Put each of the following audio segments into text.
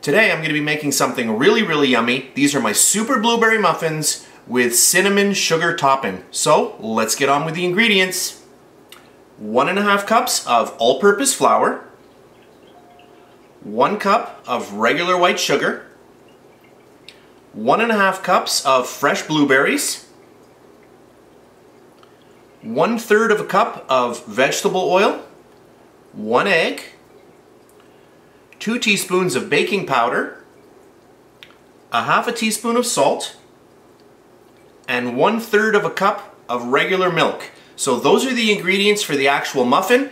Today I'm going to be making something really yummy. These are my super blueberry muffins with cinnamon sugar topping. So let's get on with the ingredients. 1.5 cups of all-purpose flour, 1 cup of regular white sugar, 1.5 cups of fresh blueberries, 1/3 of a cup of vegetable oil, 1 egg, 2 teaspoons of baking powder, 1/2 teaspoon of salt, and 1/3 of a cup of regular milk. So those are the ingredients for the actual muffin.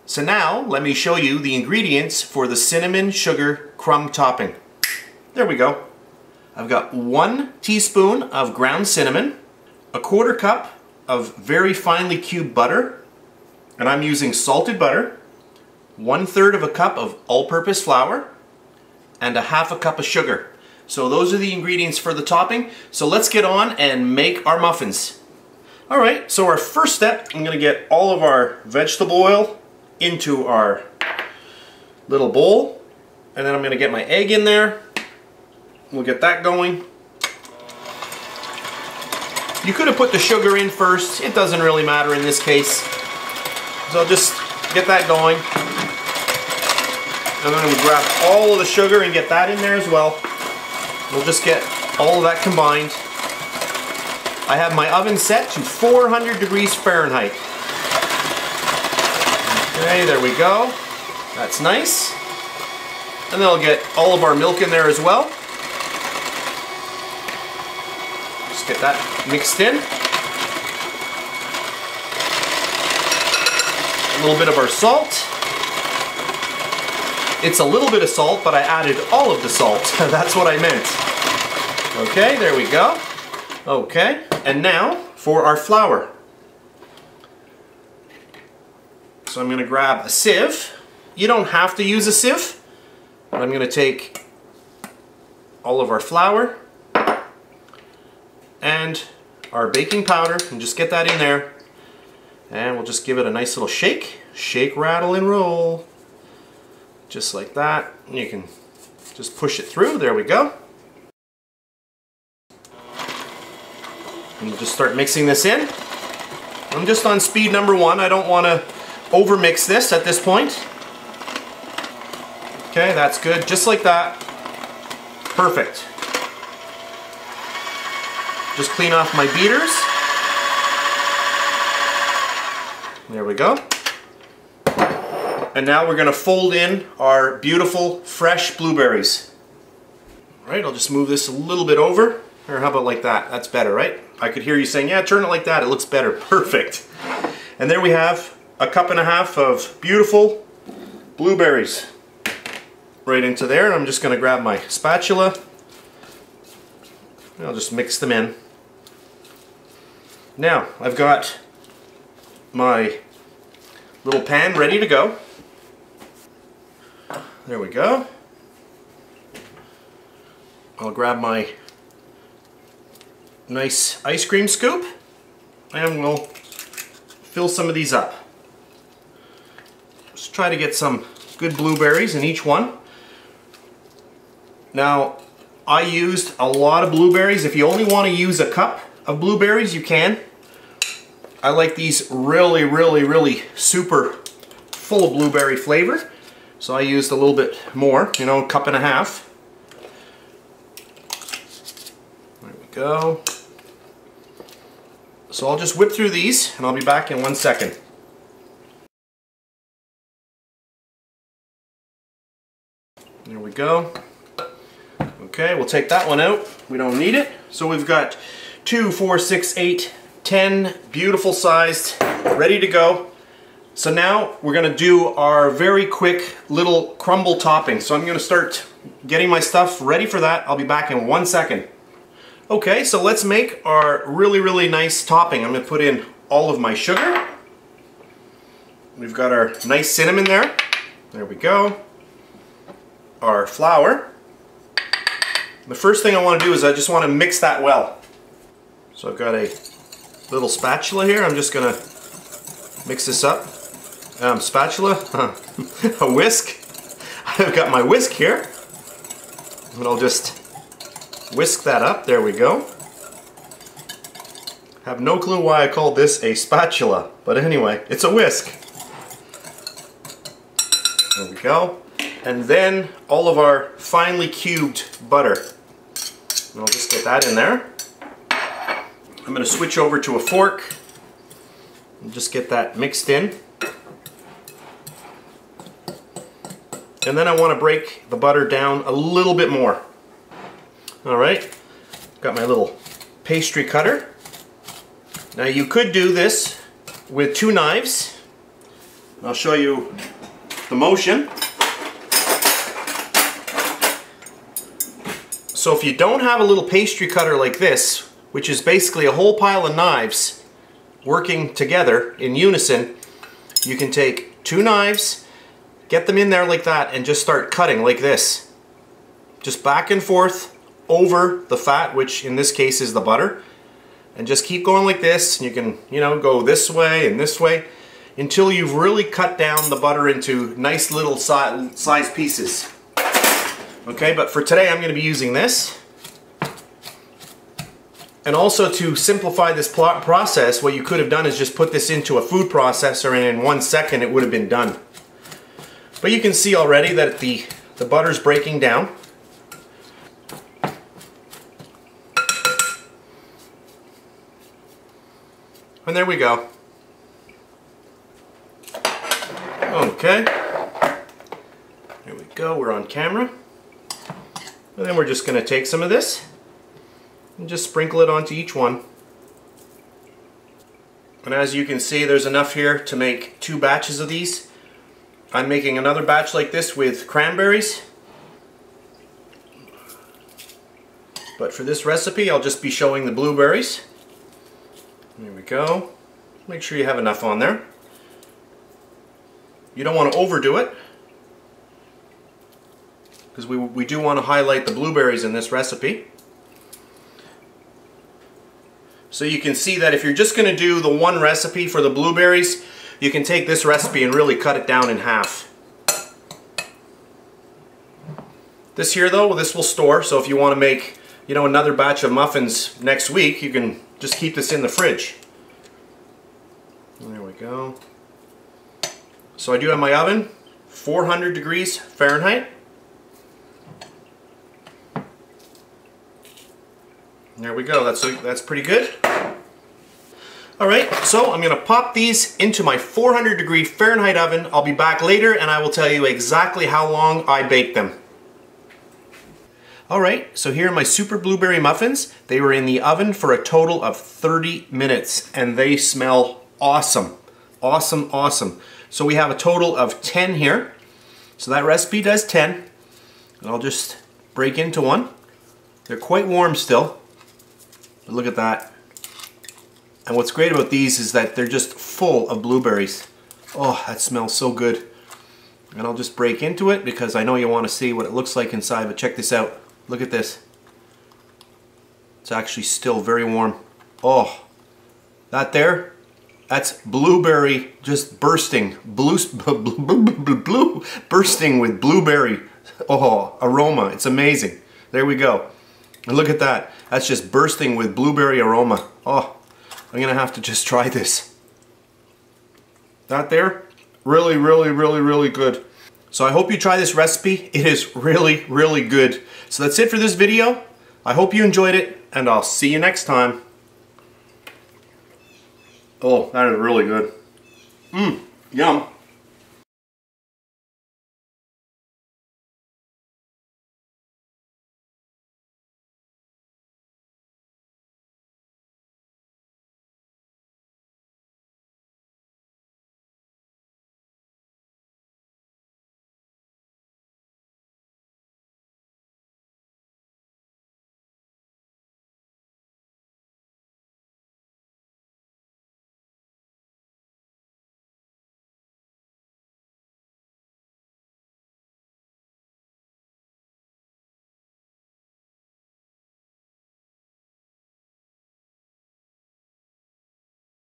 So now let me show you the ingredients for the cinnamon sugar crumb topping. There we go. I've got 1 teaspoon of ground cinnamon, 1/4 cup of very finely cubed butter, and I'm using salted butter, 1/3 of a cup of all-purpose flour, and 1/2 cup of sugar. So those are the ingredients for the topping. So let's get on and make our muffins. Alright, so our first step, I'm going to get all of our vegetable oil into our little bowl, and then I'm going to get my egg in there. We'll get that going. You could have put the sugar in first. It doesn't really matter in this case. So I'll just get that going. And then I'm going to grab all of the sugar and get that in there as well. We'll just get all of that combined. I have my oven set to 400 degrees Fahrenheit. Okay, there we go. That's nice. And then I'll get all of our milk in there as well. Just get that mixed in. A little bit of our salt. It's a little bit of salt, but I added all of the salt. That's what I meant. Okay, there we go. Okay, and now for our flour. So I'm going to grab a sieve. You don't have to use a sieve, but I'm going to take all of our flour and our baking powder and just get that in there. And we'll just give it a nice little shake. Shake, rattle, and roll. Just like that. You can just push it through. There we go. And we'll just start mixing this in. I'm just on speed number 1. I don't want to overmix this at this point. Okay, that's good. Just like that. Perfect. Just clean off my beaters. There we go. And now we're going to fold in our beautiful fresh blueberries. Alright, I'll just move this a little bit over. Or how about like that? That's better, right? I could hear you saying, yeah, turn it like that. It looks better. Perfect. And there we have 1.5 cups of beautiful blueberries. Right into there. And I'm just going to grab my spatula. I'll just mix them in. Now, I've got my little pan ready to go. There we go. I'll grab my nice ice cream scoop and we'll fill some of these up. Just try to get some good blueberries in each one. Now, I used a lot of blueberries. If you only want to use a cup of blueberries, you can. I like these really super full of blueberry flavor. So I used a little bit more, you know, 1.5 cups. There we go. So I'll just whip through these and I'll be back in 1 second. There we go. Okay, we'll take that one out. We don't need it. So we've got 2, 4, 6, 8, 10 beautiful sized, ready to go. So now we're going to do our very quick little crumble topping. So I'm going to start getting my stuff ready for that. I'll be back in 1 second. Okay, so let's make our really nice topping. I'm going to put in all of my sugar. We've got our nice cinnamon there. There we go. Our flour. The first thing I want to do is I just want to mix that well. So I've got a little spatula here. I'm just going to mix this up. Spatula, a whisk. I've got my whisk here. And I'll just whisk that up. There we go. Have no clue why I called this a spatula, but anyway, it's a whisk. There we go. And then all of our finely cubed butter. And I'll just get that in there. I'm going to switch over to a fork and just get that mixed in. And then I want to break the butter down a little bit more. Alright, got my little pastry cutter. Now you could do this with 2 knives. I'll show you the motion. So if you don't have a little pastry cutter like this, which is basically a whole pile of knives working together in unison, you can take 2 knives, get them in there like that, and just start cutting like this. Just back and forth over the fat, which in this case is the butter, and just keep going like this. And you can, you know, go this way and this way until you've really cut down the butter into nice little size pieces. Okay, but for today I'm going to be using this. And also, to simplify this process, what you could have done is just put this into a food processor, and in 1 second it would have been done. But you can see already that the butter's breaking down. And there we go. Okay. There we go, we're on camera. And then we're just going to take some of this and just sprinkle it onto each one. And as you can see, there's enough here to make 2 batches of these. I'm making another batch like this with cranberries. But for this recipe, I'll just be showing the blueberries. There we go. Make sure you have enough on there. You don't want to overdo it, because we do want to highlight the blueberries in this recipe. So you can see that if you're just going to do the one recipe for the blueberries, you can take this recipe and really cut it down in half. This here though, this will store, so if you want to make, you know, another batch of muffins next week, you can just keep this in the fridge. There we go. So I do have my oven, 400 degrees Fahrenheit. There we go, that's pretty good. Alright, so I'm going to pop these into my 400 degree Fahrenheit oven. I'll be back later and I will tell you exactly how long I baked them. Alright, so here are my super blueberry muffins. They were in the oven for a total of 30 minutes and they smell awesome. Awesome, awesome. So we have a total of 10 here. So that recipe does 10. And I'll just break into one. They're quite warm still. But look at that. And what's great about these is that they're just full of blueberries. Oh, that smells so good. And I'll just break into it because I know you want to see what it looks like inside, but check this out. Look at this. It's actually still very warm. Oh, that there, that's blueberry just bursting. Bursting with blueberry aroma. It's amazing. There we go. And look at that. That's just bursting with blueberry aroma. Oh, I'm gonna have to just try this. That there, really, really, really, really good. So I hope you try this recipe. It is really, really good. So that's it for this video. I hope you enjoyed it, and I'll see you next time. Oh, that is really good. Yum.